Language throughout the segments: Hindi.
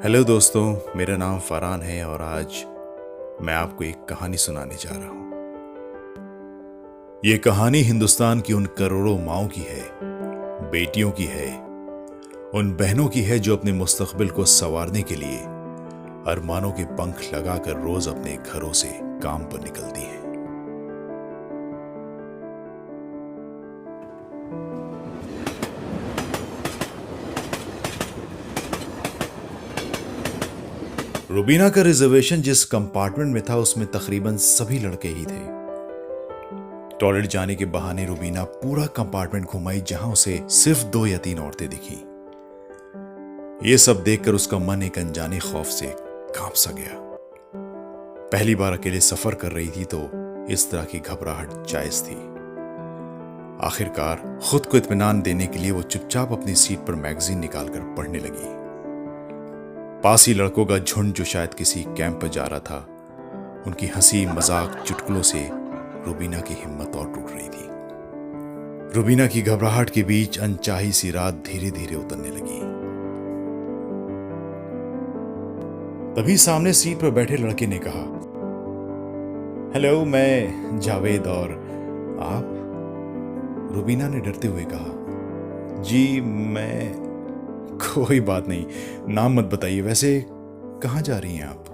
हेलो दोस्तों, मेरा नाम फरहान है और आज मैं आपको एक कहानी सुनाने जा रहा हूं। ये कहानी हिंदुस्तान की उन करोड़ों माओं की है, बेटियों की है, उन बहनों की है जो अपने मुस्तकबिल को संवारने के लिए अरमानों के पंख लगाकर रोज अपने घरों से काम पर निकलती हैं। रुबीना का रिजर्वेशन जिस कंपार्टमेंट में था उसमें तकरीबन सभी लड़के ही थे। टॉयलेट जाने के बहाने रुबीना पूरा कंपार्टमेंट घुमाई जहां उसे सिर्फ 2 या 3 औरतें दिखी। यह सब देखकर उसका मन एक अनजाने खौफ से कांप सा गया। पहली बार अकेले सफर कर रही थी तो इस तरह की घबराहट जायज थी। आखिरकार खुद को इत्मीनान देने के लिए वो चुपचाप अपनी सीट पर मैगजीन निकालकर पढ़ने लगी। पास ही लड़कों का झुंड जो शायद किसी कैंप पर जा रहा था, उनकी हंसी मजाक चुटकुलों से रुबीना की हिम्मत और टूट रही थी। रुबीना की घबराहट के बीच अनचाही सी रात धीरे धीरे उतरने लगी। तभी सामने सीट पर बैठे लड़के ने कहा, हेलो, मैं जावेद। और आप? रुबीना ने डरते हुए कहा, जी मैं। कोई बात नहीं, नाम मत बताइए। वैसे कहां जा रही हैं आप?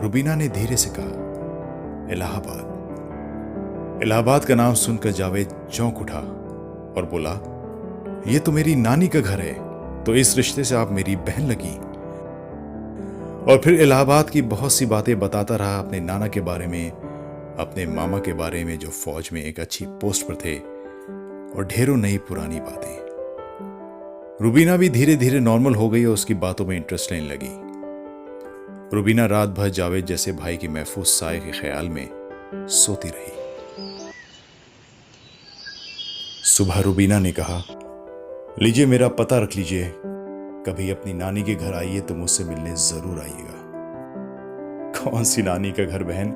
रुबीना ने धीरे से कहा, इलाहाबाद। इलाहाबाद का नाम सुनकर जावेद चौंक उठा और बोला, यह तो मेरी नानी का घर है, तो इस रिश्ते से आप मेरी बहन लगी। और फिर इलाहाबाद की बहुत सी बातें बताता रहा, अपने नाना के बारे में, अपने मामा के बारे में जो फौज में एक अच्छी पोस्ट पर थे, और ढेरों नई पुरानी बातें। रुबीना भी धीरे धीरे नॉर्मल हो गई और उसकी बातों में इंटरेस्ट लेने लगी। रुबीना रात भर जावेद जैसे भाई की महफूज साए के ख्याल में सोती रही। सुबह रुबीना ने कहा, लीजिए मेरा पता रख लीजिए, कभी अपनी नानी के घर आइए तो मुझसे मिलने जरूर आइएगा। कौन सी नानी का घर बहन?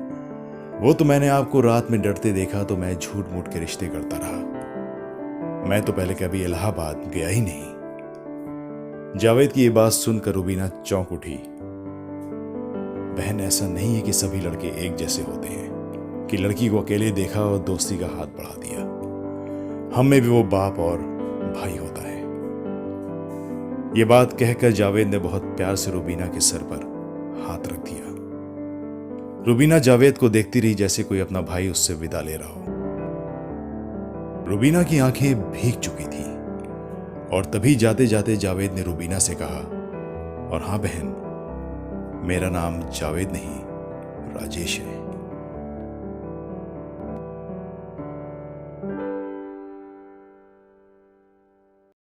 वो तो मैंने आपको रात में डरते देखा तो मैं झूठ मूठ के रिश्ते करता रहा। मैं तो पहले कभी इलाहाबाद गया ही नहीं। जावेद की ये बात सुनकर रुबीना चौंक उठी। बहन, ऐसा नहीं है कि सभी लड़के एक जैसे होते हैं कि लड़की को अकेले देखा और दोस्ती का हाथ बढ़ा दिया। हम में भी वो बाप और भाई होता है। ये बात कहकर जावेद ने बहुत प्यार से रुबीना के सर पर हाथ रख दिया। रुबीना जावेद को देखती रही जैसे कोई अपना भाई उससे विदा ले रहा हो। रुबीना की आंखें भीग चुकी थी और तभी जाते जाते जावेद ने रुबीना से कहा, और हाँ बहन, मेरा नाम जावेद नहीं राजेश है।